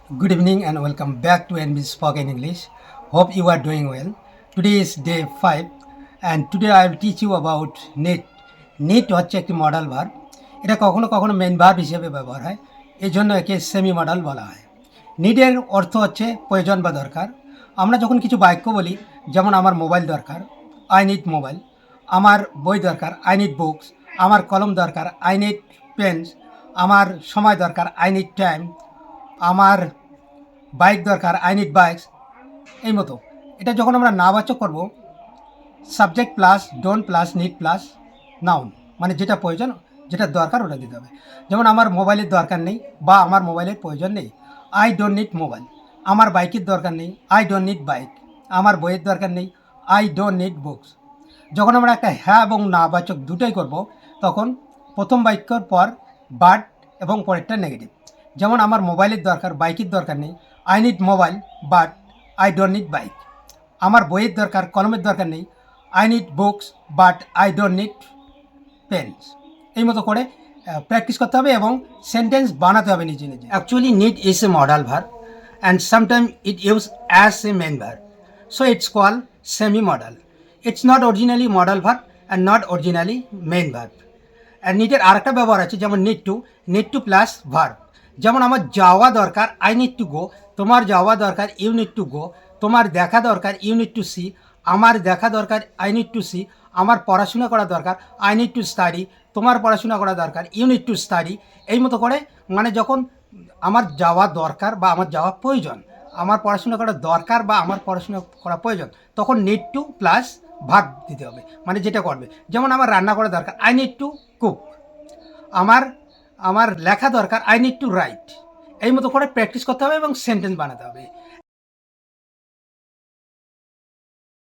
Good evening and welcome back to NB Spoken English. Hope you are doing well. Today is day 5 and today I will teach you about need. Need হচ্ছে একটি modal verb. এটা কখনো কখনো main verb হিসেবে ব্যবহার হয়, এই জন্য একে সেমি মডাল বলা হয়। নিডের অর্থ হচ্ছে প্রয়োজন বা দরকার। আমরা যখন কিছু বাক্য বলি, যেমন আমার মোবাইল দরকার, আই নিড মোবাইল, আমার বই দরকার, আই নিড বুকস, আমার কলম দরকার, আই নিড পেন্স, আমার সময় দরকার, আই নিড টাইম, আমার বাইক দরকার, আই নিড বাইকস, এই মতো। এটা যখন আমরা নাবাচক করব, subject plus don't plus need plus noun, মানে যেটা প্রয়োজন, যেটা দরকার ওটা দিতে হবে। যেমন আমার মোবাইলের দরকার নেই বা আমার মোবাইলের প্রয়োজন নেই, আই ডোন্ট নিড মোবাইল। আমার বাইকের দরকার নেই, আই ডোন্ট নিড বাইক। আমার বইয়ের দরকার নেই, আই ডোন্ট নিড বুকস। যখন আমরা একটা হ্যাঁ এবং নাবাচক দুটোই করব, তখন প্রথম বাক্যর পর বাট এবং পরেরটা নেগেটিভ। যেমন আমার মোবাইলের দরকার, বাইকের দরকার নেই, I need mobile but I don't need bike. আমার বইয়ের দরকার, কলমের দরকার নেই, I need books but I don't need pens. এই মতো করে প্র্যাকটিস করতে হবে এবং সেন্টেন্স বানাতে হবে নিজে নিজে। Actually need is a modal verb and sometime it use as a main verb, so it's call semi modal. It's not originally modal verb and not originally main verb. আর নিডের আরেকটা ব্যবহার আছে, যেমন নিড টু প্লাস ভার্ব। যেমন আমার যাওয়া দরকার, আই নিড টু গো। তোমার যাওয়া দরকার, ইউ নিড টু গো। তোমার দেখা দরকার, ইউ নিড টু সি। আমার দেখা দরকার, আই নিড টু সি। আমার পড়াশোনা করা দরকার, আই নিড টু স্টাডি। তোমার পড়াশোনা করা দরকার, ইউ নিড টু স্টাডি। এই মতো করে, মানে যখন আমার যাওয়া দরকার বা আমার যাওয়া প্রয়োজন, আমার পড়াশোনা করা দরকার বা আমার পড়াশোনা করা প্রয়োজন, তখন নিড টু প্লাস ভার্ব দিতে হবে, মানে যেটা করবে। যেমন আমার রান্না করা দরকার, আই নিড টু কুক। আমার আমার লেখা দরকার, আই নিড টু রাইট। এই মতো করে প্র্যাকটিস করতে হবে এবং সেন্টেন্স বানাতে হবে।